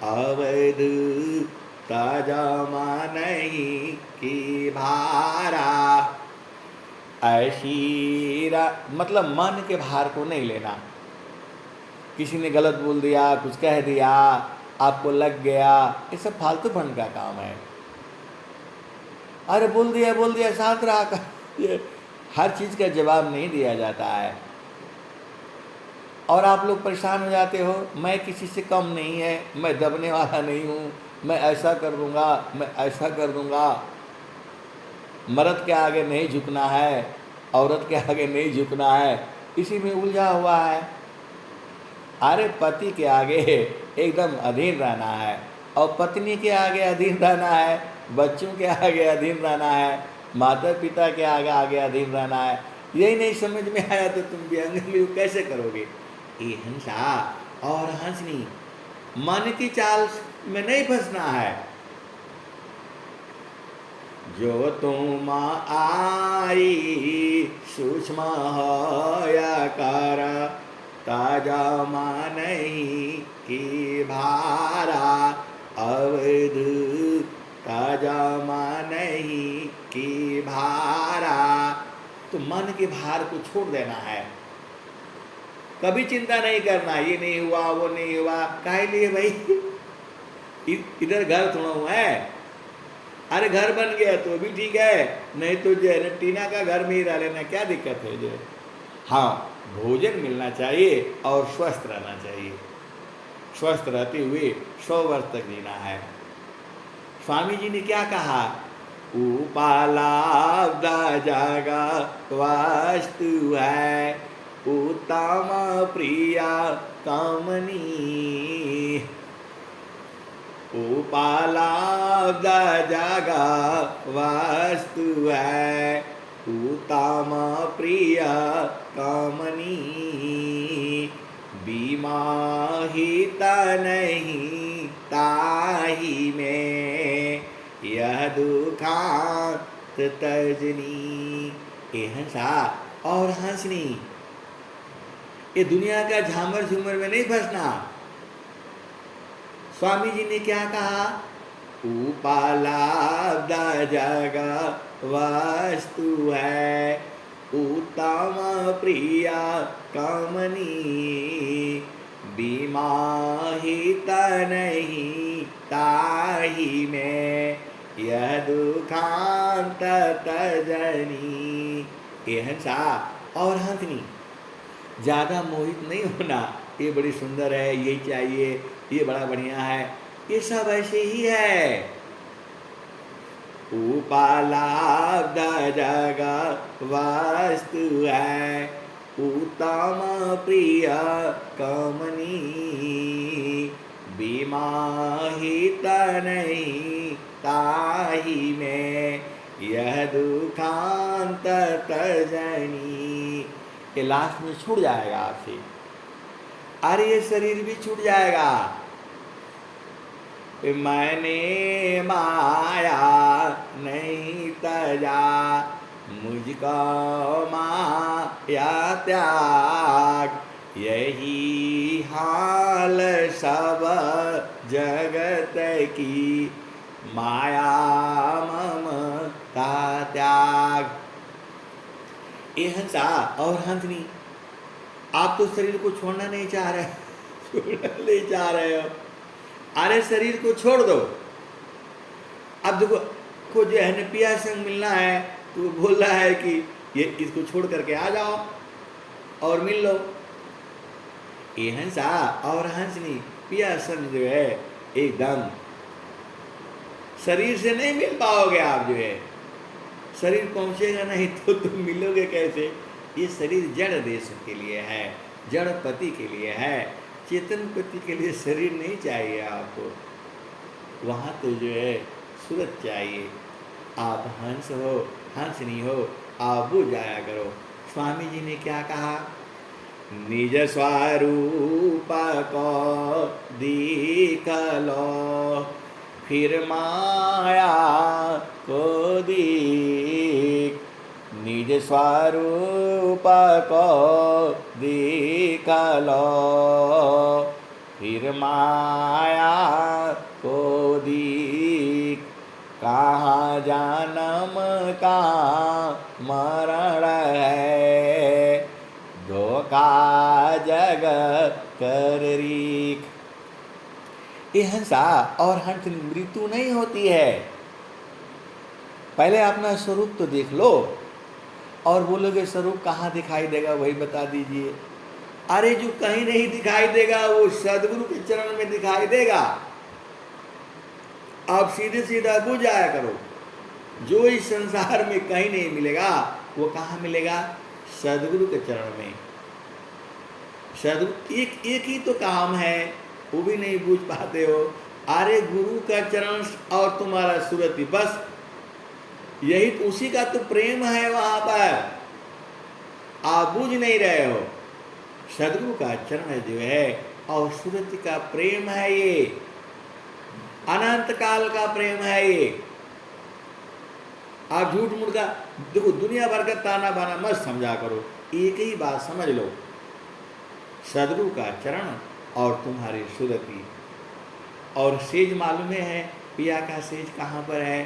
अवध ताजा मन की भारा। ऐसी मतलब मन के भार को नहीं लेना। किसी ने गलत बोल दिया, कुछ कह दिया, आपको लग गया, ये सब फालतू फंड का काम है। अरे बोल दिया शांत रहा कर, हर चीज़ का जवाब नहीं दिया जाता है। और आप लोग परेशान हो जाते हो, मैं किसी से कम नहीं है, मैं दबने वाला नहीं हूँ, मैं ऐसा कर दूँगा, मैं ऐसा कर दूँगा। मर्द के आगे नहीं झुकना है, औरत के आगे नहीं झुकना है, इसी में उलझा हुआ है। अरे पति के आगे एकदम अधीन रहना है, और पत्नी के आगे अधीन रहना है, बच्चों के आगे अधीन रहना है, माता पिता के आगे अधीन रहना है। यही नहीं समझ में आया तो तुम विहंगम योग कैसे करोगे। ये हंसा और हंसनी मन की चाल में नहीं फंसना है। जो तुम आई सूक्ष्म होयकर ताजा मन की भारा अवध ताजा मन की भारा। तो मन के भार को छोड़ देना है, कभी चिंता नहीं करना, ये नहीं हुआ वो नहीं हुआ, काहे लिए भाई, इधर घर थोड़ा हुआ है। अरे घर बन गया तो भी ठीक है, नहीं तो जो है ना टीना का घर में ही रह लेना, क्या दिक्कत है जो है। हाँ, भोजन मिलना चाहिए और स्वस्थ रहना चाहिए, स्वस्थ रहते हुए 100 वर्ष तक जीना है। स्वामी जी ने क्या कहा, उपालाब्ध जागा वास्तु है उत्तम प्रिया कामनी। उपालाब्ध जागा वास्तु है उत्तम प्रिया कामनी। बीमाहित नहीं ताही में यह दुखांत तजनी। ये हंसा और हंसनी, ये दुनिया का झामर झूमर में नहीं फंसना। स्वामी जी ने क्या कहा, उपालाब्ध जगा वास्तु है उत्तम प्रिया कमनी, बीमाहित नहीं ताही में, यह दुखांत तजनी। ये हंसा और हंसनी, ज़्यादा मोहित नहीं होना, ये बड़ी सुंदर है, ये चाहिए, ये बड़ा बढ़िया है, ये सब ऐसे ही है। उपलब्ध जगत वस्तु है, उत्तम प्रिय कमनी, विमाहित नहीं ताही में, यह दुखांत तजनी। ये लास्ट में छूट जाएगा आपसे, अरे ये शरीर भी छूट जाएगा। मैंने माया नहीं तजा, मुझको माया त्याग, यही हाल सब जगत की, माया ममता त्याग। ये हंसा और हंसनी, आप तो शरीर को छोड़ना नहीं चाह रहे, छोड़ना नहीं चाह रहे हो, अरे शरीर को छोड़ दो। अब देखो को जो है पिया संग मिलना है तो बोल रहा है कि ये इसको छोड़ करके आ जाओ और मिल लो। ये हंसा और हंसनी पिया संग जो है एकदम शरीर से नहीं मिल पाओगे आप, जो है शरीर पहुंचेगा नहीं तो तुम मिलोगे कैसे। ये शरीर जड़ देश के लिए है, जड़ पति के लिए है, चेतन पति के लिए शरीर नहीं चाहिए आपको। वहाँ तो जो है सूरत चाहिए। आप हंस हो, हंसनी हो, आप बुझ जाया करो। स्वामी जी ने क्या कहा, निज स्वरूप को देख लो, फिर माया को देख। निज स्वरूप को देख लो, फिर माया को देख। कहाँ जन्म का मरण है, धोखा जग कर रीख। ये हंसा और हंस मृत्यु नहीं होती है। पहले अपना स्वरूप तो देख लो, और बोलोगे स्वरूप कहाँ दिखाई देगा वही बता दीजिए। अरे जो कहीं नहीं दिखाई देगा वो सदगुरु के चरण में दिखाई देगा। आप सीधे सीधा बुझ जाया करो, जो इस संसार में कहीं नहीं मिलेगा वो कहाँ मिलेगा, सदगुरु के चरण में। सदगुरु एक ही तो काम है, वो भी नहीं बूझ पाते हो। अरे गुरु का चरण और तुम्हारा सुरति, बस यही तो, उसी का तो प्रेम है वहां पर, आप बूझ नहीं रहे हो। सदगुरु का चरण जो है और सुरति का प्रेम है, ये अनंत काल का प्रेम है ये। आप झूठ मूठ का देखो, दुनिया भर का ताना बाना मत समझा करो, एक ही बात समझ लो, सदगुरु का चरण और तुम्हारी सुरति। और सेज मालूम है पिया का सेज कहाँ पर है,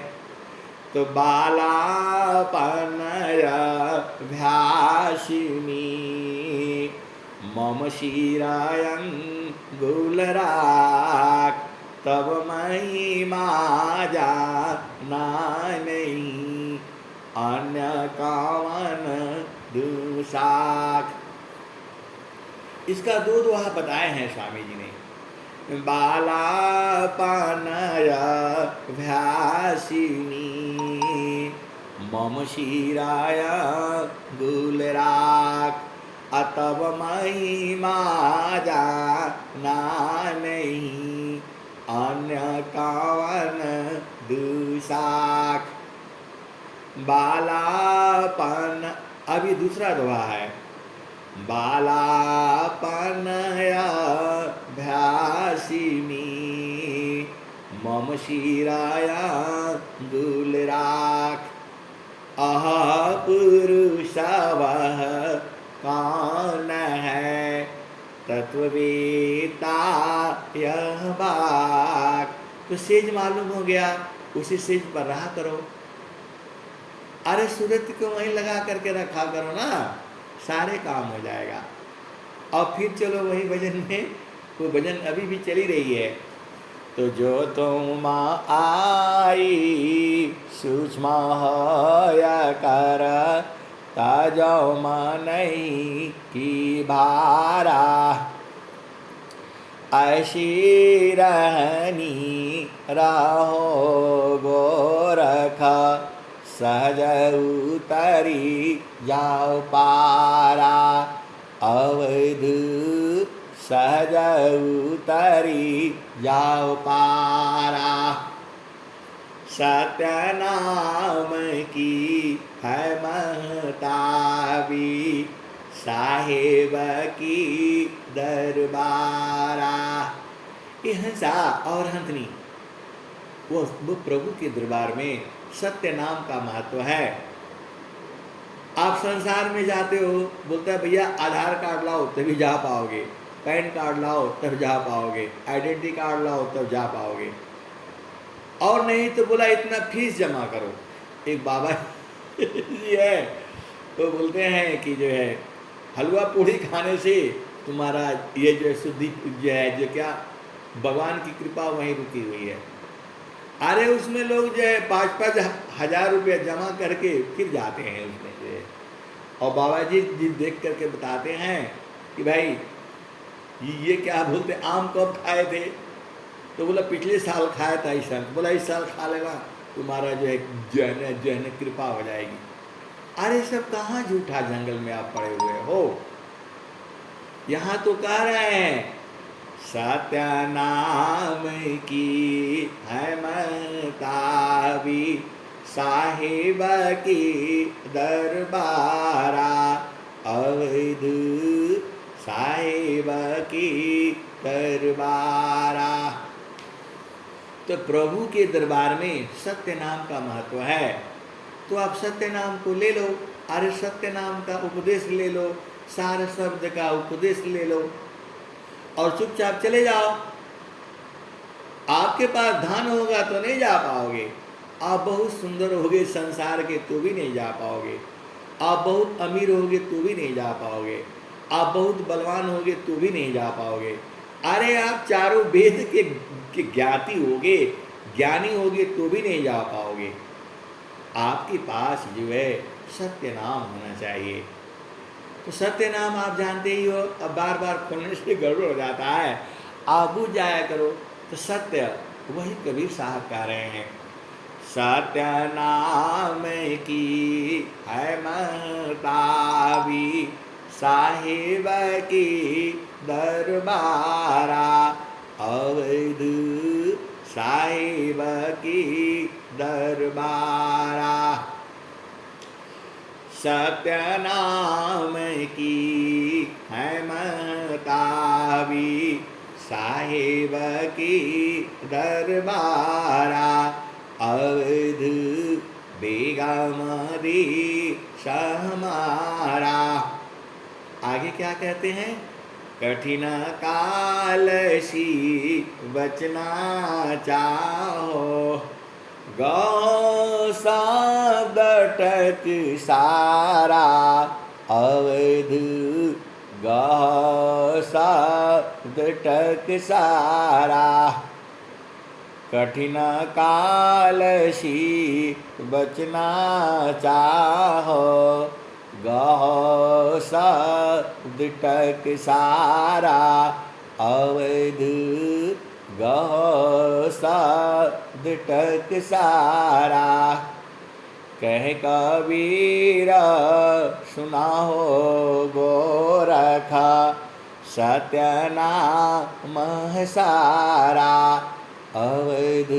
तो बालापन भ्यासिनी, मम शिरायं गुलराक। तब महिमा जाना नहीं, अन्य कावन दुसाख। इसका दो दोहा बताए हैं स्वामी जी ने। बालापनय भ्यासिनी, मम शिराय गुलराक। अतब महिमा जाना नहीं, अन्य कावन दुसाख। बालापन, अभी दूसरा दोहा है, बालापनया भ्यासिनी, मम शिराया गुलराख। अह पुरुष वह कौन है, तत्ववेता यह बात। तो सेज मालूम हो गया, उसी सेज पर रहा करो। अरे सूरत को वहीं लगा करके रखा करो ना, सारे काम हो जाएगा। और फिर चलो वही भजन में, वो भजन अभी भी चली रही है। तो जो तुम आई सूक्ष्म कर ताजो मनई की भारा, ऐसी रहनी रहो गोरख सहज उतरी जाओ पारा, अवध सहज उतरी जाओ पारा। सत्य नाम की है महताबी साहेब की दरबारा। ये हंसा और हंसनी वो प्रभु के दरबार में सत्य नाम का महत्व है। आप संसार में जाते हो, बोलता है भैया आधार कार्ड लाओ तभी जा पाओगे, पैन कार्ड लाओ तब जा पाओगे, आइडेंटिटी कार्ड लाओ तब जा पाओगे, और नहीं तो बोला इतना फीस जमा करो। एक बाबा जी है, तो बोलते हैं कि जो है हलवा पूड़ी खाने से तुम्हारा ये जो है शुद्धि जो है जो क्या भगवान की कृपा वहीं रुकी हुई है। अरे उसमें लोग जो है 5-5 हज़ार रुपये जमा करके फिर जाते हैं उसमें जो है। और बाबा जी देख करके बताते हैं कि भाई ये क्या बोलते आम कब खाए थे, तो बोला पिछले साल खाया था, इस साल बोला इस साल खा लेना तुम्हारा जो है कृपा हो जाएगी। अरे सब कहाँ झूठा जंगल में आप पड़े हुए हो। यहाँ तो कह रहे हैं सत्य नाम की है महताबी साहिब की दरबारा, अवध साहिब की दरबारा। तो प्रभु के दरबार में सत्य नाम का महत्व है। तो आप सत्य नाम को ले लो, अरे सत्य नाम का उपदेश ले लो, सार शब्द का उपदेश ले लो और चुपचाप चले जाओ। आपके पास धन होगा तो नहीं जा पाओगे, आप बहुत सुंदर होगे संसार के तो भी नहीं जा पाओगे, आप बहुत अमीर होगे तो भी नहीं जा पाओगे, आप बहुत बलवान होगे तो भी नहीं जा पाओगे। अरे आप चारों वेद के ज्ञाति होगे, ज्ञानी होगे तो भी नहीं जा पाओगे। आपके पास जो है सत्य नाम होना चाहिए। तो सत्य नाम आप जानते ही हो, अब बार बार खोलने से गड़बड़ हो जाता है, आप बुझ जाया करो। तो सत्य वही कबीर साहब कह रहे हैं, सत्य नाम की है महताबी साहिब की दरबारा, अवध साहिब की दरबारा। सत्य नाम की है महताबी साहिब की दरबारा, अवध बेगमदी सहमारा। आगे क्या कहते हैं, कठिन कालसी बचना चाहो, गौ शब्द टक सारा, अवध गौ शब्द टक सारा। कठिन कालसी बचना चाहो, गौ शब्द टक सारा, अवध गौ शब्द टक सारा। कह कबीर सुनाओ गोरखा, सत्य नाम सारा, अवध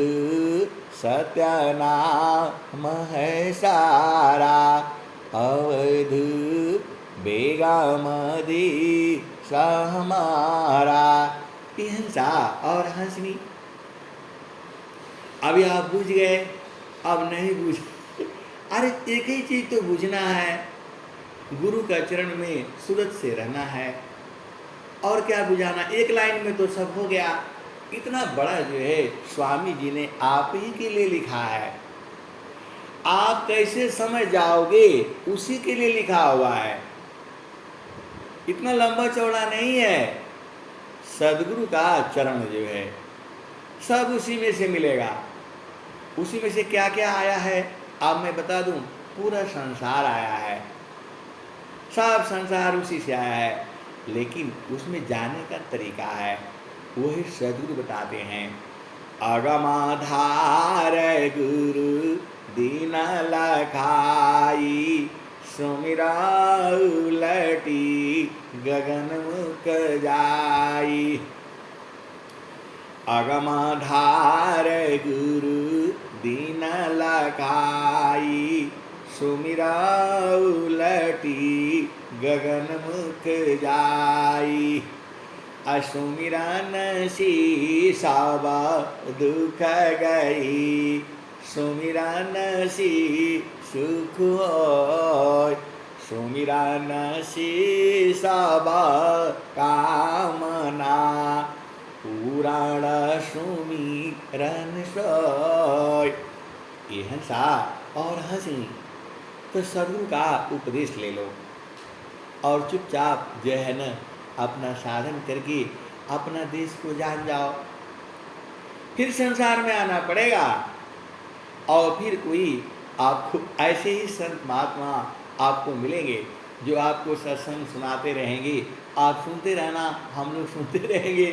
सत्य नाम है सारा, अवध बेगमदी सहमारा। हंसा और हंसनी। अभी आप बुझ गए, अब नहीं बुझ। अरे एक ही चीज तो बुझना है, गुरु का चरण में सूरत से रहना है, और क्या बुझाना। एक लाइन में तो सब हो गया। इतना बड़ा जो है स्वामी जी ने आप ही के लिए लिखा है। आप कैसे समझ जाओगे उसी के लिए लिखा हुआ है, इतना लंबा चौड़ा नहीं है। सदगुरु का चरण जो है सब उसी में से मिलेगा। उसी में से क्या क्या आया है अब मैं बता दूं, पूरा संसार आया है, सब संसार उसी से आया है, लेकिन उसमें जाने का तरीका है वही सदगुरु बताते हैं। अगमाधार गुरु दीन लखाई, सुमिरा उलटी गगन मुख जाई। अगमाधार गुरु दीन लखाई, सुमिरा उलटी गगन मुख जाई। असुमिरन सी सब दुख गई, सुमिरन सी सुख होय। सुमिरन सी सब कामना, पुराण सुमिरन सोय। ये हंसा और हंसी, तो सदगुरु का उपदेश ले लो और चुपचाप जो है न अपना साधन करके अपना देश को जान जाओ। फिर संसार में आना पड़ेगा और फिर कोई आपको ऐसे ही संत महात्मा आपको मिलेंगे जो आपको सत्संग सुनाते रहेंगे, आप सुनते रहना, हम लोग सुनते रहेंगे,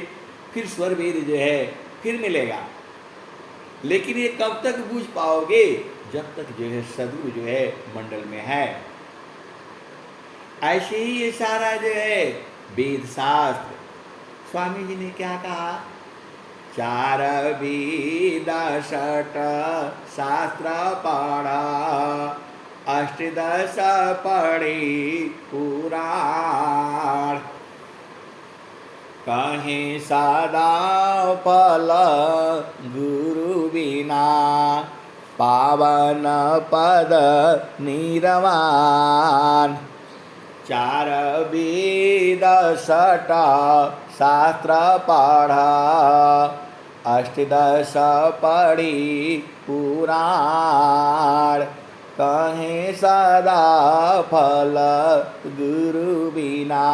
फिर स्वर वेद जो है फिर मिलेगा। लेकिन ये कब तक बूझ पाओगे, जब तक जो है सदगुरु जो है मंडल में है। ऐसे ही ये सारा जो है वेद शास्त्र, स्वामी जी ने क्या कहा, 4 वेद 6 शास्त्र पढ़ा, 8-10 पढ़ी पुराण। कहीं सदा फल गुरु बिना, पावन पद निर्वाण। 4 वेद 6 शास्त्र पढ़ा, 8-10 पढ़ी पुराण। कहीं सदा फल गुरु बिना,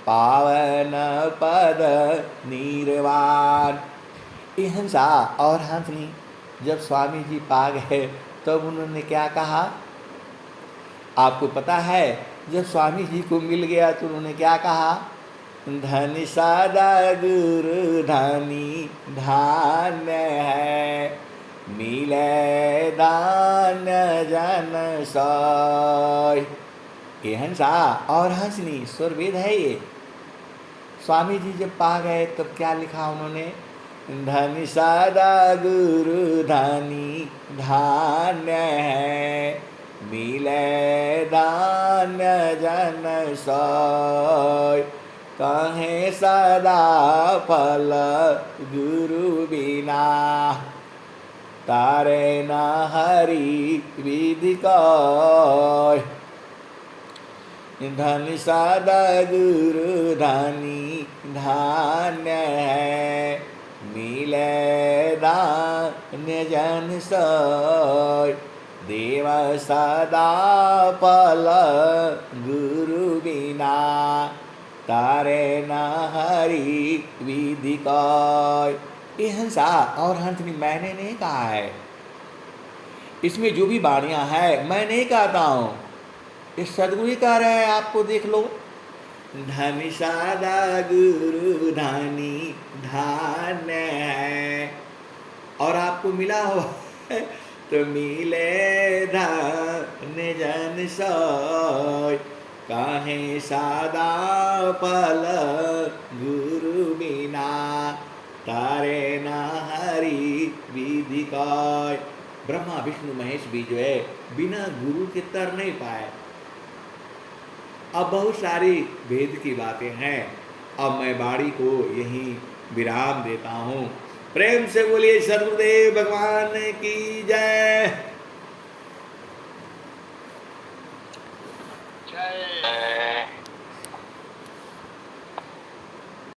पावन पद निर्वाण। ये हंसा और हंसनी जब स्वामी जी पा गए तब उन्होंने क्या कहा, आपको पता है जब स्वामी जी को मिल गया तो उन्होंने क्या कहा, धनी सादा गुरु धनी धान्य है, मिले दान जन सोय। ये हंसा और हंसनी स्वर वेद है ये। स्वामी जी जब पा गए तब क्या लिखा उन्होंने, धनी सादा गुरु धनी धान्य है, मिले दान जन सोय। कहे सदा फल गुरु बिना, तारे न हरि विधि कोय। धनी सादा गुरु धनी धान्य है, मिले दान्य जन सोय। देव सदा फल गुरु बिना, तारे न हरि विधि कोय। ये हंसा और हंसनी मैंने नहीं कहा है, इसमें जो भी वाणियां है मैं नहीं कहता हूँ, ये सदगुरु ही कह रहे हैं, आपको देख लो। धनी सादा गुरु धनी धान्य है, और आपको मिला हो तो मिले धान्य जन सोय। काहे सादा फल गुरु बिना, तारे न हरि विधि कोय। ब्रह्मा विष्णु महेश भी जो है बिना गुरु के तर नहीं पाए। अब बहुत सारी वेद की बातें हैं, अब मैं वाणी को यहीं विराम देता हूँ। प्रेम से बोलिए सद्गुरुदेव भगवान की जय।